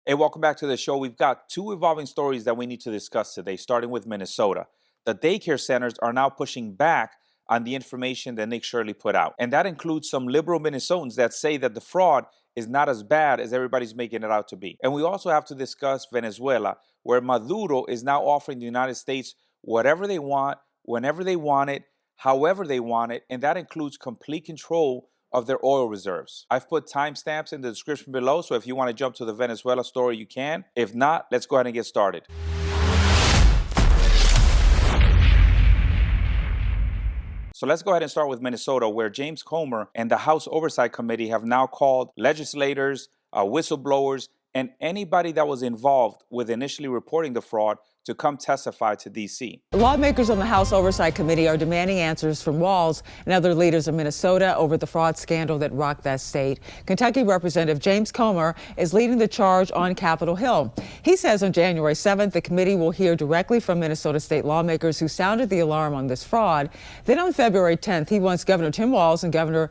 Hey, welcome back to the show. We've got two evolving stories that we need to discuss today, starting with Minnesota. The daycare centers are now pushing back on the information that Nick Shirley put out. And that includes some liberal Minnesotans that say that the fraud is not as bad as everybody's making it out to be. And we also have to discuss Venezuela, where Maduro is now offering the United States whatever they want, whenever they want it, however they want it, and that includes complete control of their oil reserves. I've put timestamps in the description below, so if you want to jump to the Venezuela story, you can. If not, let's go ahead and get started. So let's go ahead and start with Minnesota, where James Comer and the House Oversight Committee have now called legislators, whistleblowers, and anybody that was involved with initially reporting the fraud to come testify to D.C. Lawmakers on the House Oversight Committee are demanding answers from Walz and other leaders of Minnesota over the fraud scandal that rocked that state. Kentucky Representative James Comer is leading the charge on Capitol Hill. He says on January 7th, the committee will hear directly from Minnesota state lawmakers who sounded the alarm on this fraud. Then on February 10th, he wants Governor Tim Walz and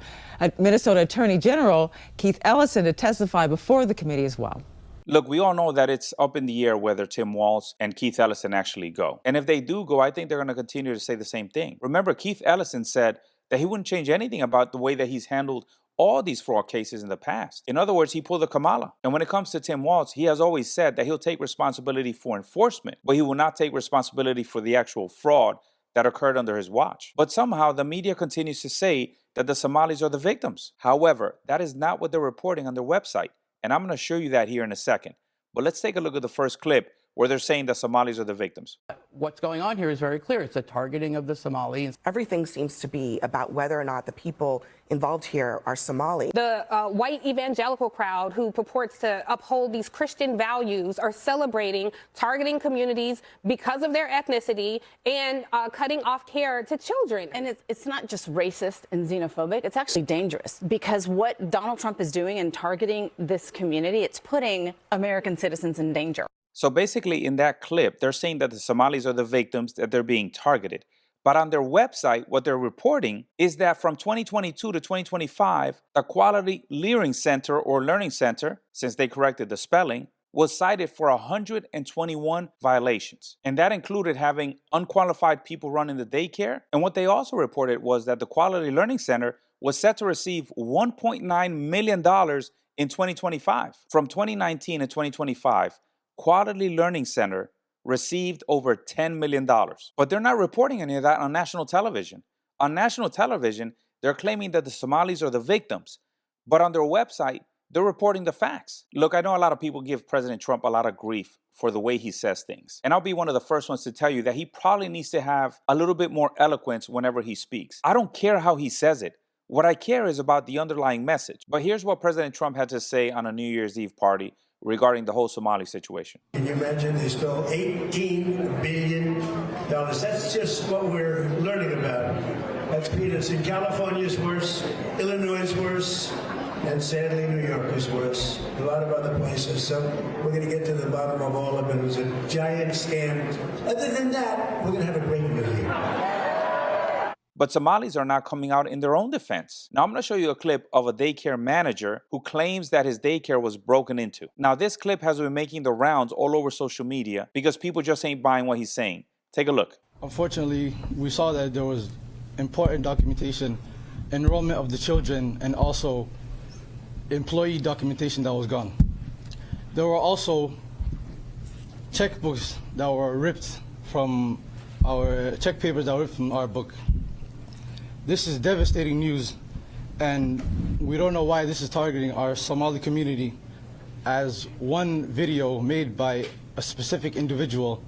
Minnesota Attorney General Keith Ellison to testify before the committee as well. Look, we all know that it's up in the air whether Tim Walz and Keith Ellison actually go. And if they do go, I think they're going to continue to say the same thing. Remember, Keith Ellison said that he wouldn't change anything about the way that he's handled all these fraud cases in the past. In other words, he pulled a Kamala. And when it comes to Tim Walz, he has always said that he'll take responsibility for enforcement, but he will not take responsibility for the actual fraud that occurred under his watch. But somehow the media continues to say that the Somalis are the victims. However, that is not what they're reporting on their website. And I'm going to show you that here in a second. But let's take a look at the first clip where they're saying that Somalis are the victims. What's going on here is very clear. It's a targeting of the Somalis. Everything seems to be about whether or not the people involved here are Somali. The white evangelical crowd who purports to uphold these Christian values are celebrating targeting communities because of their ethnicity and cutting off care to children. And it's not just racist and xenophobic. It's actually dangerous because what Donald Trump is doing in targeting this community, it's putting American citizens in danger. So basically in that clip, they're saying that the Somalis are the victims, that they're being targeted. But on their website, what they're reporting is that from 2022 to 2025, the Quality Learning Center or Learning Center, since they corrected the spelling, was cited for 121 violations. And that included having unqualified people running the daycare. And what they also reported was that the Quality Learning Center was set to receive $1.9 million in 2025. From 2019 to 2025, Quality Learning Center received over $10 million. But they're not reporting any of that on national television. On national television, they're claiming that the Somalis are the victims. But on their website, they're reporting the facts. Look, I know a lot of people give President Trump a lot of grief for the way he says things. And I'll be one of the first ones to tell you that he probably needs to have a little bit more eloquence whenever he speaks. I don't care how he says it. What I care is about the underlying message. But here's what President Trump had to say on a New Year's Eve party regarding the whole Somali situation. Can you imagine they stole $18 billion? That's just what we're learning about. That's peanuts. In California is worse, Illinois is worse, and sadly New York is worse. A lot of other places. So we're going to get to the bottom of all of it. It was a giant scam. Other than that, we're going to have a great year here. But Somalis are now coming out in their own defense. Now I'm going to show you a clip of a daycare manager who claims that his daycare was broken into. Now this clip has been making the rounds all over social media because people just ain't buying what he's saying. Take a look. Unfortunately, we saw that there was important documentation, enrollment of the children, and also employee documentation that was gone. There were also checkbooks that were ripped from our check papers that were ripped from our book. This is devastating news, and we don't know why this is targeting our Somali community, as one video made by a specific individual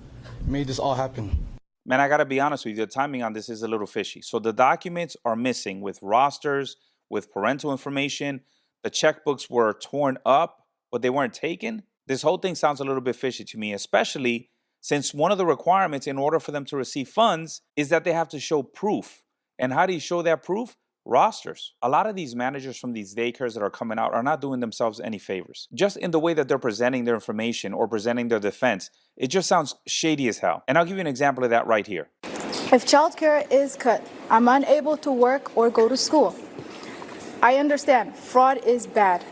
made this all happen. Man, I gotta be honest with you, the timing on this is a little fishy. So the documents are missing with rosters, with parental information. The checkbooks were torn up, but they weren't taken. This whole thing sounds a little bit fishy to me, especially since one of the requirements in order for them to receive funds is that they have to show proof. And how do you show that proof? Rosters. A lot of these managers from these daycares that are coming out are not doing themselves any favors. Just in the way that they're presenting their information or presenting their defense, it just sounds shady as hell. And I'll give you an example of that right here. If childcare is cut, I'm unable to work or go to school. I understand fraud is bad.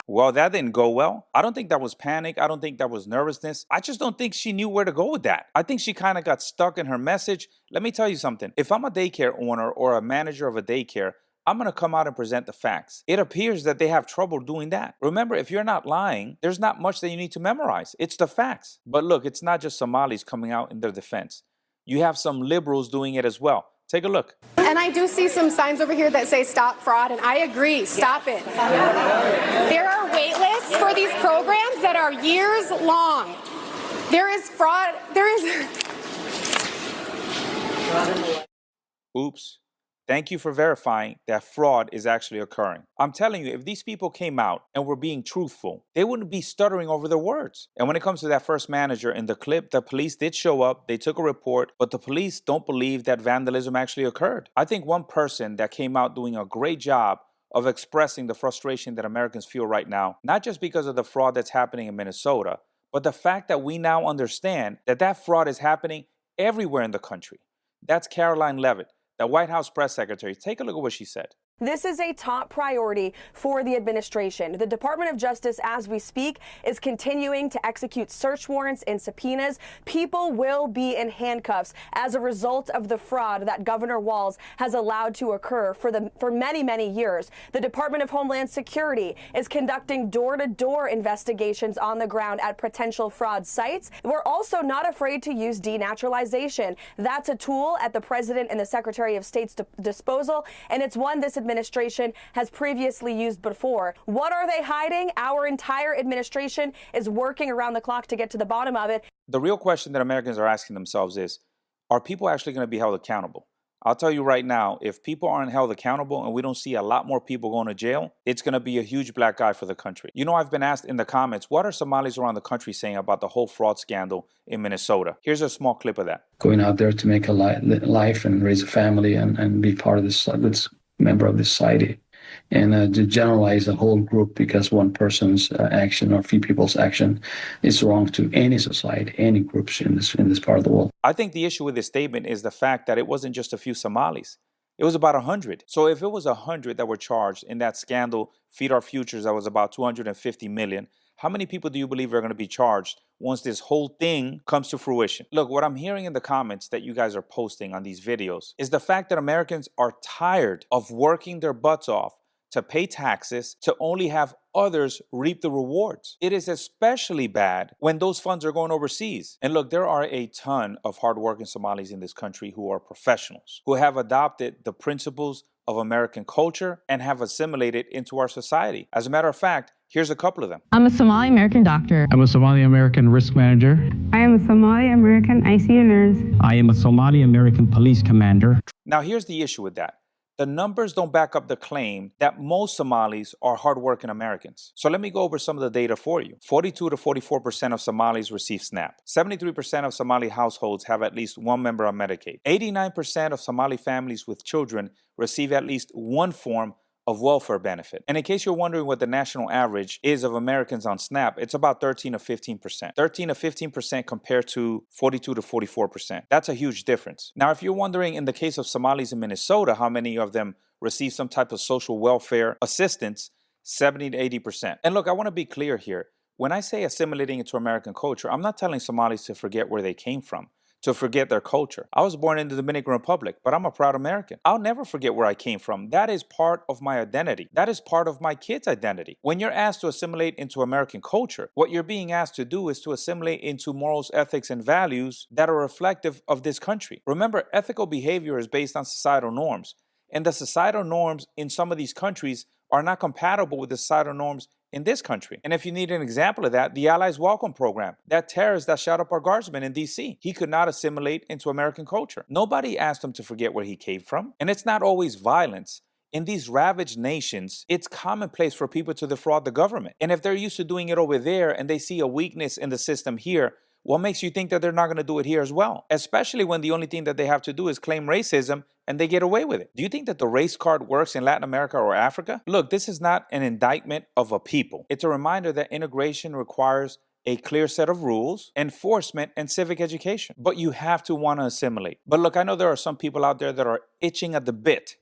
Well, that didn't go well. I don't think that was panic. I don't think that was nervousness. I just don't think she knew where to go with that. I think she kind of got stuck in her message. Let me tell you something. If I'm a daycare owner or a manager of a daycare, I'm going to come out and present the facts. It appears that they have trouble doing that. Remember, if you're not lying, there's not much that you need to memorize. It's the facts. But look, it's not just Somalis coming out in their defense. You have some liberals doing it as well. Take a look. And I do see some signs over here that say stop fraud, and I agree, stop it. There are wait lists for these programs that are years long. There is fraud, Oops. Thank you for verifying that fraud is actually occurring. I'm telling you, if these people came out and were being truthful, they wouldn't be stuttering over their words. And when it comes to that first manager in the clip, the police did show up, they took a report, but the police don't believe that vandalism actually occurred. I think one person that came out doing a great job of expressing the frustration that Americans feel right now, not just because of the fraud that's happening in Minnesota, but the fact that we now understand that that fraud is happening everywhere in the country. That's Caroline Leavitt, the White House press secretary. Take a look at what she said. This is a top priority for the administration. The Department of Justice, as we speak, is continuing to execute search warrants and subpoenas. People will be in handcuffs as a result of the fraud that Governor Walz has allowed to occur for many, many years. The Department of Homeland Security is conducting door-to-door investigations on the ground at potential fraud sites. We're also not afraid to use denaturalization. That's a tool at the President and the Secretary of State's disposal, and it's one this administration has previously used before. What are they hiding? Our entire administration is working around the clock to get to the bottom of it. The real question that Americans are asking themselves is, are people actually going to be held accountable? I'll tell you right now, if people aren't held accountable and we don't see a lot more people going to jail, it's going to be a huge black eye for the country. You know, I've been asked in the comments, what are Somalis around the country saying about the whole fraud scandal in Minnesota? Here's a small clip of that. Going out there to make a life and raise a family and be part of this member of the society, and to generalize the whole group because one person's action or few people's action is wrong to any society, any groups in this part of the world. I think the issue with this statement is the fact that it wasn't just a few Somalis. It was about 100. So if it was 100 that were charged in that scandal, Feed Our Futures, that was about 250 million, how many people do you believe are going to be charged once this whole thing comes to fruition? Look, what I'm hearing in the comments that you guys are posting on these videos is the fact that Americans are tired of working their butts off to pay taxes to only have others reap the rewards. It is especially bad when those funds are going overseas. And look, there are a ton of hardworking Somalis in this country who are professionals, who have adopted the principles of American culture and have assimilated into our society. As a matter of fact, here's a couple of them. I'm a Somali American doctor. I'm a Somali American risk manager. I am a Somali American ICU nurse. I am a Somali American police commander. Now, here's the issue with that. The numbers don't back up the claim that most Somalis are hardworking Americans. So let me go over some of the data for you. 42 to 44% of Somalis receive SNAP. 73% of Somali households have at least one member on Medicaid. 89% of Somali families with children receive at least one form of welfare benefit. And in case you're wondering what the national average is of Americans on SNAP, it's about 13 to 15%. 13 to 15% compared to 42 to 44%. That's a huge difference. Now, if you're wondering in the case of Somalis in Minnesota, how many of them receive some type of social welfare assistance, 70 to 80%. And look, I want to be clear here. When I say assimilating into American culture, I'm not telling Somalis to forget where they came from, to forget their culture. I was born in the Dominican Republic, but I'm a proud American. I'll never forget where I came from. That is part of my identity. That is part of my kids' identity. When you're asked to assimilate into American culture, what you're being asked to do is to assimilate into morals, ethics, and values that are reflective of this country. Remember, ethical behavior is based on societal norms, and the societal norms in some of these countries are not compatible with the societal norms in this country. And if you need an example of that, the Allies Welcome Program, that terrorist that shot up our guardsman in DC, he could not assimilate into American culture. Nobody asked him to forget where he came from. And it's not always violence. In these ravaged nations, it's commonplace for people to defraud the government. And if they're used to doing it over there and they see a weakness in the system here, what makes you think that they're not going to do it here as well? Especially when the only thing that they have to do is claim racism and they get away with it. Do you think that the race card works in Latin America or Africa? Look, this is not an indictment of a people. It's a reminder that integration requires a clear set of rules, enforcement, and civic education. But you have to want to assimilate. But look, I know there are some people out there that are itching at the bit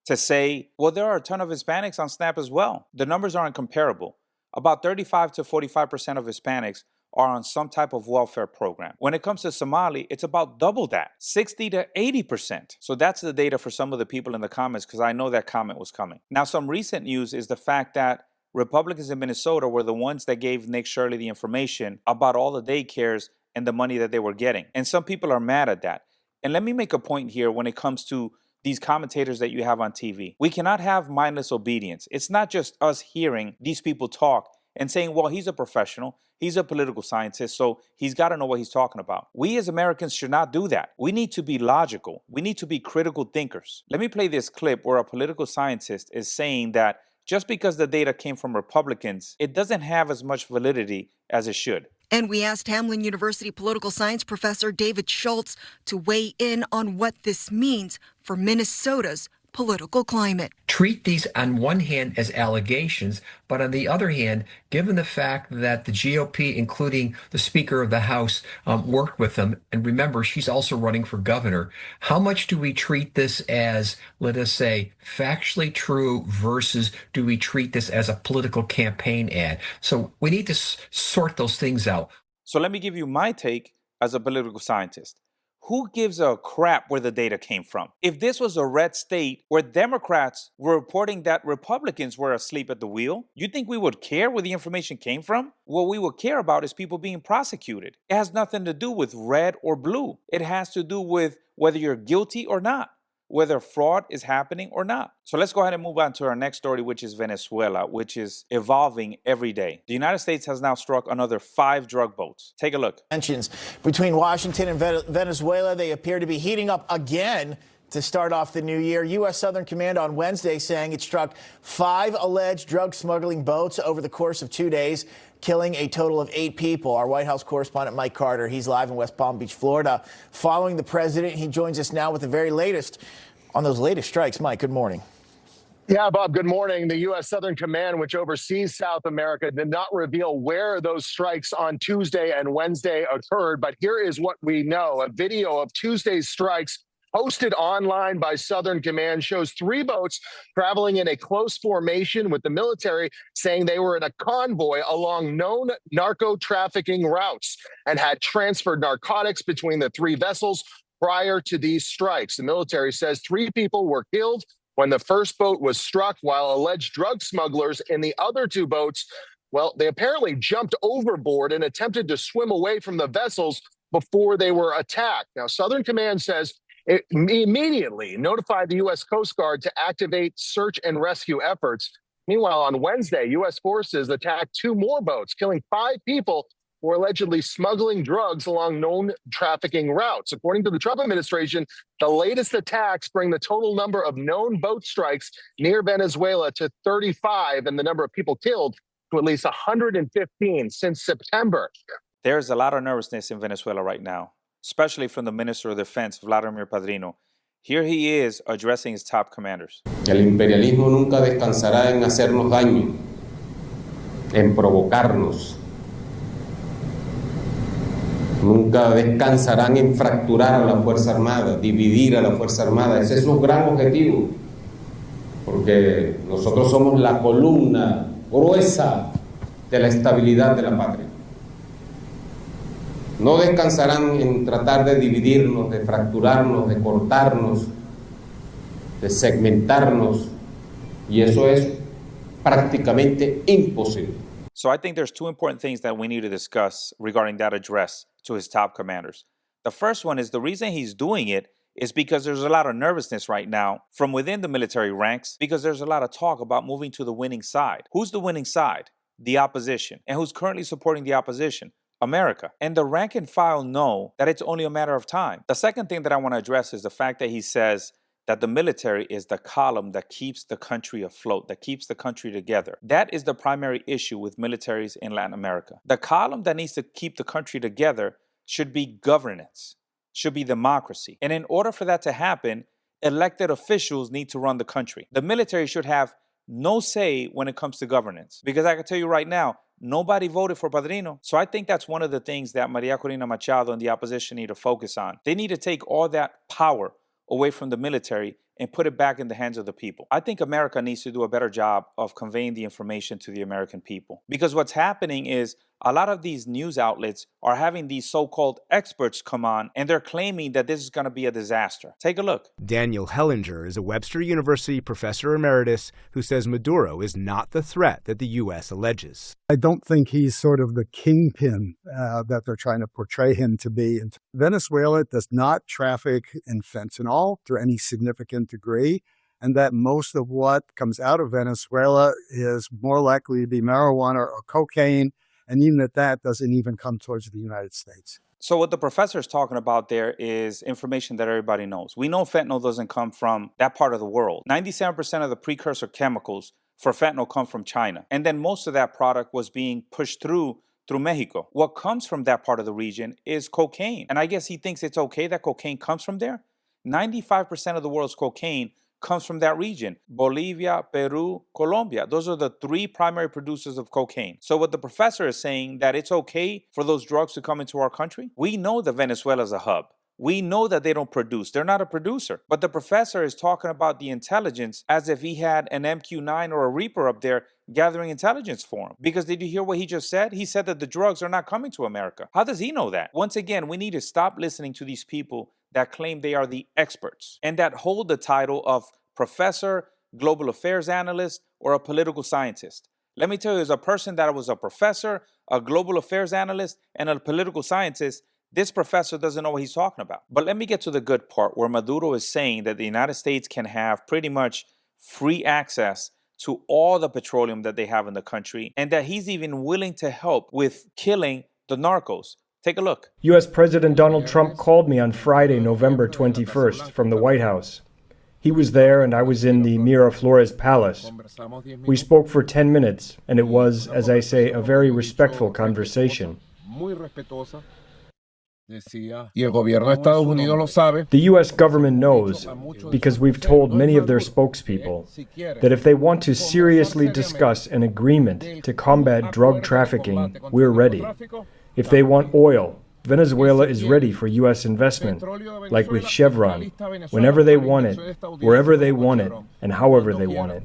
to say, well, there are a ton of Hispanics on SNAP as well. The numbers aren't comparable. About 35 to 45% of Hispanics are on some type of welfare program. When it comes to Somali, it's about double that, 60 to 80%. So that's the data for some of the people in the comments, because I know that comment was coming. Now, some recent news is the fact that Republicans in Minnesota were the ones that gave Nick Shirley the information about all the daycares and the money that they were getting. And some people are mad at that. And let me make a point here when it comes to these commentators that you have on TV. We cannot have mindless obedience. It's not just us hearing these people talk and saying, well, he's a professional, he's a political scientist, so he's got to know what he's talking about. We as Americans should not do that. We need to be logical. We need to be critical thinkers. Let me play this clip where a political scientist is saying that just because the data came from Republicans, it doesn't have as much validity as it should. And we asked Hamline University political science professor David Schultz to weigh in on what this means for Minnesota's political climate. Treat these on one hand as allegations, but on the other hand, given the fact that the GOP, including the Speaker of the House, worked with them, and remember, she's also running for governor, how much do we treat this as, let us say, factually true versus do we treat this as a political campaign ad? So we need to sort those things out. So let me give you my take as a political scientist. Who gives a crap where the data came from? If this was a red state where Democrats were reporting that Republicans were asleep at the wheel, you think we would care where the information came from? What we would care about is people being prosecuted. It has nothing to do with red or blue. It has to do with whether you're guilty or not, whether fraud is happening or not. So let's go ahead and move on to our next story, which is Venezuela, which is evolving every day. The United States has now struck another 5 drug boats. Take a look. Tensions between Washington and Venezuela, they appear to be heating up again to start off the new year. U.S. Southern Command on Wednesday saying it struck 5 alleged drug smuggling boats over the course of 2 days, killing a total of 8 people. Our White House correspondent Mike Carter, he's live in West Palm Beach, Florida. Following the president, he joins us now with the very latest on those latest strikes. Mike, good morning. Yeah, Bob, good morning. The U.S. Southern Command, which oversees South America, did not reveal where those strikes on Tuesday and Wednesday occurred. But here is what we know. A video of Tuesday's strikes posted online by Southern Command shows 3 boats traveling in a close formation, with the military saying they were in a convoy along known narco trafficking routes and had transferred narcotics between the 3 vessels prior to these strikes. The military says 3 people were killed when the first boat was struck, while alleged drug smugglers in the other 2 boats, well, they apparently jumped overboard and attempted to swim away from the vessels before they were attacked. Now, Southern Command says it immediately notified the U.S. Coast Guard to activate search and rescue efforts. Meanwhile, on Wednesday, U.S. forces attacked 2 more boats, killing 5 people who were allegedly smuggling drugs along known trafficking routes. According to the Trump administration, the latest attacks bring the total number of known boat strikes near Venezuela to 35 and the number of people killed to at least 115 since September. There's a lot of nervousness in Venezuela right now, especially from the Minister of Defense, Vladimir Padrino. Here he is addressing his top commanders. El imperialismo nunca descansará en hacernos daño, en provocarnos. Nunca descansarán en fracturar a la Fuerza Armada, dividir a la Fuerza Armada. Ese es su gran objetivo, porque nosotros somos la columna gruesa de la estabilidad de la patria. No descansarán en tratar de dividirnos, de fracturarnos, de cortarnos, de segmentarnos, y eso es prácticamente imposible. So I think there's 2 important things that we need to discuss regarding that address to his top commanders. The first one is the reason he's doing it is because there's a lot of nervousness right now from within the military ranks, because there's a lot of talk about moving to the winning side. Who's the winning side? The opposition. And who's currently supporting the opposition? America. And the rank and file know that it's only a matter of time. The second thing that I want to address is the fact that he says that the military is the column that keeps the country afloat, that keeps the country together. That is the primary issue with militaries in Latin America. The column that needs to keep the country together should be governance, should be democracy. And in order for that to happen, elected officials need to run the country. The military should have no say when it comes to governance, because I can tell you right now, Nobody voted for Padrino. So I think that's one of the things that Maria Corina Machado and the opposition need to focus on. They need to take all that power away from the military and put it back in the hands of the people. I think America needs to do a better job of conveying the information to the American people. Because what's happening is a lot of these news outlets are having these so-called experts come on, and they're claiming that this is going to be a disaster. Take a look. Daniel Hellinger is a Webster University professor emeritus who says Maduro is not the threat that the U.S. alleges. I don't think he's sort of the kingpin that they're trying to portray him to be. Venezuela does not traffic in fentanyl to any significant degree, and that most of what comes out of Venezuela is more likely to be marijuana or cocaine, and even that doesn't even come towards the United States. So what the professor is talking about there is information that everybody knows. We know fentanyl doesn't come from that part of the world. 97% of the precursor chemicals for fentanyl come from China. And then most of that product was being pushed through Mexico. What comes from that part of the region is cocaine. And I guess he thinks it's okay that cocaine comes from there. 95% of the world's cocaine comes from that region. Bolivia, Peru, Colombia. Those are the three primary producers of cocaine. So what the professor is saying, that it's okay for those drugs to come into our country? We know that Venezuela is a hub. We know that they don't produce. They're not a producer. But the professor is talking about the intelligence as if he had an MQ-9 or a Reaper up there gathering intelligence for him. Because did you hear what he just said? He said that the drugs are not coming to America. How does he know that? Once again, we need to stop listening to these people that claim they are the experts and that hold the title of professor, global affairs analyst, or a political scientist. Let me tell you, as a person that was a professor, a global affairs analyst, and a political scientist, this professor doesn't know what he's talking about. But let me get to the good part where Maduro is saying that the United States can have pretty much free access to all the petroleum that they have in the country, and that he's even willing to help with killing the narcos. Take a look. U.S. President Donald Trump called me on Friday, November 21st, from the White House. He was there and I was in the Miraflores Palace. We spoke for 10 minutes, and it was, as I say, a very respectful conversation. The U.S. government knows, because we've told many of their spokespeople, that if they want to seriously discuss an agreement to combat drug trafficking, we're ready. If they want oil, Venezuela is ready for U.S. investment, like with Chevron, whenever they want it, wherever they want it, and however they want it.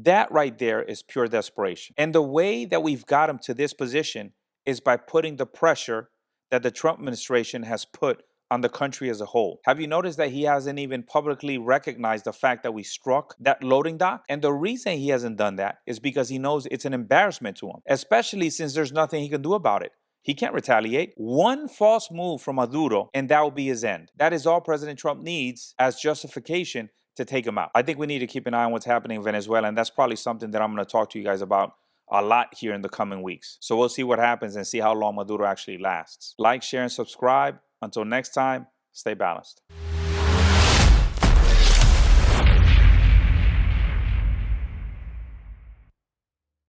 That right there is pure desperation. And the way that we've got him to this position is by putting the pressure that the Trump administration has put on the country as a whole. Have you noticed that he hasn't even publicly recognized the fact that we struck that loading dock? And the reason he hasn't done that is because he knows it's an embarrassment to him, especially since there's nothing he can do about it. He can't retaliate. One false move from Maduro, and that will be his end. That is all President Trump needs as justification to take him out. I think we need to keep an eye on what's happening in Venezuela, and that's probably something that I'm going to talk to you guys about a lot here in the coming weeks. So we'll see what happens and see how long Maduro actually lasts. Like, share, and subscribe. Until next time, stay balanced.